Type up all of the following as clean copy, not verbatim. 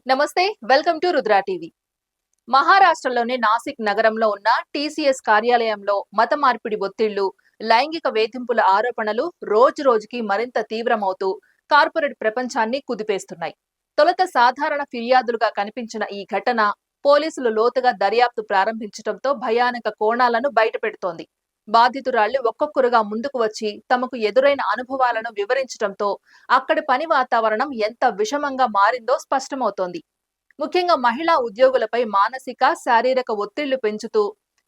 నమస్తే, welcome to Rudra TV. మహారాష్ట్రలోని నాసిక్ నగరంలో ఉన్న టీసీఎస్ కార్యాలయంలో మత మార్పిడి ఒత్తిళ్లు, లైంగిక వేధింపుల ఆరోపణలు రోజు రోజుకి మరింత తీవ్రమవుతూ కార్పొరేట్ ప్రపంచాన్ని కుదిపేస్తున్నాయి. తొలుత సాధారణ ఫిర్యాదులుగా కనిపించిన ఈ ఘటన పోలీసులు లోతుగా దర్యాప్తు ప్రారంభించడంతో భయానక కోణాలను బయటపెడుతోంది. బాధితురాళ్లు ఒక్కొక్కరుగా ముందుకు వచ్చి తమకు ఎదురైన అనుభవాలను వివరించడంతో అక్కడి పని వాతావరణం ఎంత విషమంగా మారిందో స్పష్టమవుతోంది. ముఖ్యంగా మహిళా ఉద్యోగులపై మానసిక, శారీరక ఒత్తిళ్లు పెంచుతూ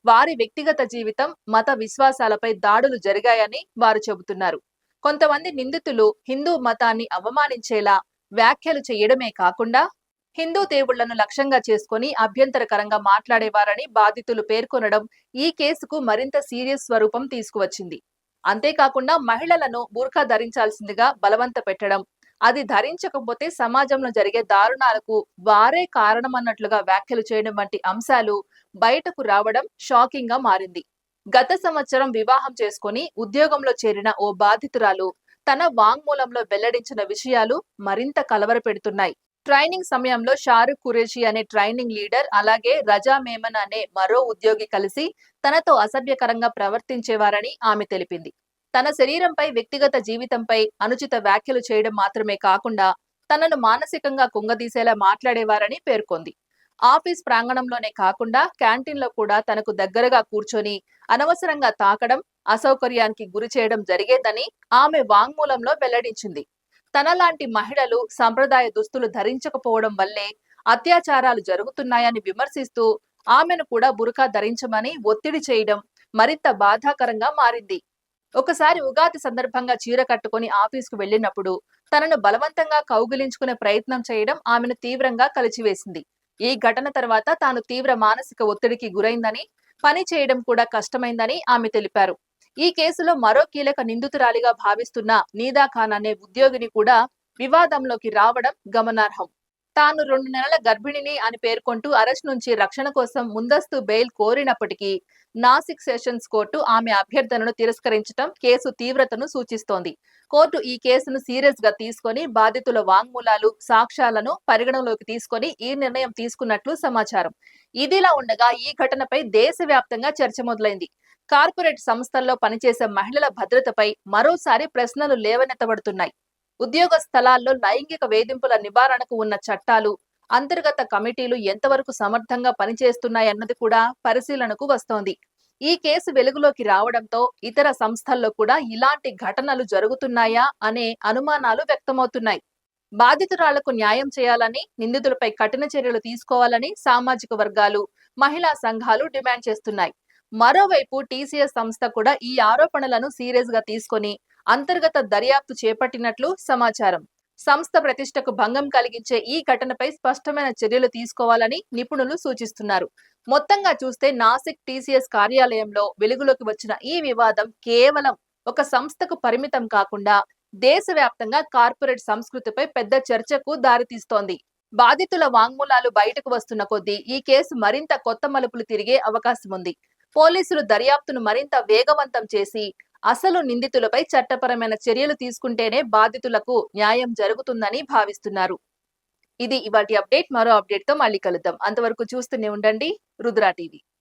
వారి వ్యక్తిగత జీవితం, మత విశ్వాసాలపై దాడులు జరిగాయని వారు చెబుతున్నారు. కొంతమంది నిందితులు హిందూ మతాన్ని అవమానించేలా వ్యాఖ్యలు చేయడమే కాకుండా హిందూ దేవుళ్లను లక్ష్యంగా చేసుకుని అభ్యంతరకరంగా మాట్లాడేవారని బాధితులు పేర్కొనడం ఈ కేసుకు మరింత సీరియస్ స్వరూపం తీసుకువచ్చింది. అంతేకాకుండా మహిళలను బుర్ఖా ధరించాల్సిందిగా బలవంత పెట్టడం, అది ధరించకపోతే సమాజంలో జరిగే దారుణాలకు వారే కారణమన్నట్లుగా వ్యాఖ్యలు చేయడం వంటి అంశాలు బయటకు రావడం షాకింగ్ గా మారింది. గత సంవత్సరం వివాహం చేసుకుని ఉద్యోగంలో చేరిన ఓ బాధితురాలు తన వాంగ్మూలంలో వెల్లడించిన విషయాలు మరింత కలవరపెడుతున్నాయి. ట్రైనింగ్ సమయంలో షారుఖ్ ఖురేషి అనే ట్రైనింగ్ లీడర్, అలాగే రజా మేమన్ అనే మరో ఉద్యోగి కలిసి తనతో అసభ్యకరంగా ప్రవర్తించేవారని ఆమె తెలిపింది. తన శరీరంపై, వ్యక్తిగత జీవితంపై అనుచిత వ్యాఖ్యలు చేయడం మాత్రమే కాకుండా తనను మానసికంగా కుంగదీసేలా మాట్లాడేవారని పేర్కొంది. ఆఫీస్ ప్రాంగణంలోనే కాకుండా క్యాంటీన్లో కూడా తనకు దగ్గరగా కూర్చొని అనవసరంగా తాకడం, అసౌకర్యానికి గురి చేయడం జరిగేదని ఆమె వాంగ్మూలంలో వెల్లడించింది. తనలాంటి మహిళలు సంప్రదాయ దుస్తులు ధరించకపోవడం వల్లే అత్యాచారాలు జరుగుతున్నాయని విమర్శిస్తూ ఆమెను కూడా బురకా ధరించమని ఒత్తిడి చేయడం మరింత బాధాకరంగా మారింది. ఒకసారి ఉగాది సందర్భంగా చీర కట్టుకుని ఆఫీసుకు వెళ్లినప్పుడు తనను బలవంతంగా కౌగిలించుకునే ప్రయత్నం చేయడం ఆమెను తీవ్రంగా కలిచివేసింది. ఈ ఘటన తర్వాత తాను తీవ్ర మానసిక ఒత్తిడికి గురైందని, పని చేయడం కూడా కష్టమైందని ఆమె తెలిపారు. ఈ కేసులో మరో కీలక నిందితురాలిగా భావిస్తున్న నీదా ఖాన్ అనే ఉద్యోగిని కూడా వివాదంలోకి రావడం గమనార్హం. తాను 2 నెలల గర్భిణిని అని పేర్కొంటూ అరెస్ట్ నుంచి రక్షణ కోసం ముందస్తు బెయిల్ కోరినప్పటికీ నాసిక్ సెషన్స్ కోర్టు ఆమె అభ్యర్థనను తిరస్కరించడం కేసు తీవ్రతను సూచిస్తోంది. కోర్టు ఈ కేసును సీరియస్ గా తీసుకొని బాధితుల వాంగ్మూలాలు, సాక్ష్యాలను పరిగణలోకి తీసుకొని ఈ నిర్ణయం తీసుకున్నట్లు సమాచారం. ఇదిలా ఉండగా ఈ ఘటనపై దేశవ్యాప్తంగా చర్చ మొదలైంది. కార్పొరేట్ సంస్థల్లో పనిచేసే మహిళల భద్రతపై మరోసారి ప్రశ్నలు లేవనెత్తబడుతున్నాయి. ఉద్యోగ స్థలాల్లో లైంగిక వేధింపుల నివారణకు ఉన్న చట్టాలు, అంతర్గత కమిటీలు ఎంతవరకు సమర్థంగా పనిచేస్తున్నాయన్నది కూడా పరిశీలనకు వస్తోంది. ఈ కేసు వెలుగులోకి రావడంతో ఇతర సంస్థల్లో కూడా ఇలాంటి ఘటనలు జరుగుతున్నాయా అనే అనుమానాలు వ్యక్తమవుతున్నాయి. బాధితురాళ్లకు న్యాయం చేయాలని, నిందితులపై కఠిన చర్యలు తీసుకోవాలని సామాజిక వర్గాలు, మహిళా సంఘాలు డిమాండ్ చేస్తున్నాయి. మరోవైపు టీసీఎస్ సంస్థ కూడా ఈ ఆరోపణలను సీరియస్ గా తీసుకొని అంతర్గత దర్యాప్తు చేపట్టినట్లు సమాచారం. సంస్థ ప్రతిష్టకు భంగం కలిగించే ఈ ఘటనపై స్పష్టమైన చర్యలు తీసుకోవాలని నిపుణులు సూచిస్తున్నారు. మొత్తంగా చూస్తే నాసిక్ టీసీఎస్ కార్యాలయంలో వెలుగులోకి వచ్చిన ఈ వివాదం కేవలం ఒక సంస్థకు పరిమితం కాకుండా దేశవ్యాప్తంగా కార్పొరేట్ సంస్కృతిపై పెద్ద చర్చకు దారితీస్తోంది. బాధితుల వాంగ్మూలాలు బయటకు వస్తున్న కొద్దీ ఈ కేసు మరింత కొత్త మలుపులు తిరిగే అవకాశం ఉంది. పోలీసులు దర్యాప్తును మరింత వేగవంతం చేసి అసలు నిందితులపై చట్టపరమైన చర్యలు తీసుకుంటేనే బాధితులకు న్యాయం జరుగుతుందని భావిస్తున్నారు. ఇది ఇవాల్టి అప్డేట్. మరో అప్డేట్ తో మళ్ళీ కలుద్దాం. అంతవరకు చూస్తూనే ఉండండి రుద్రా టీవీ.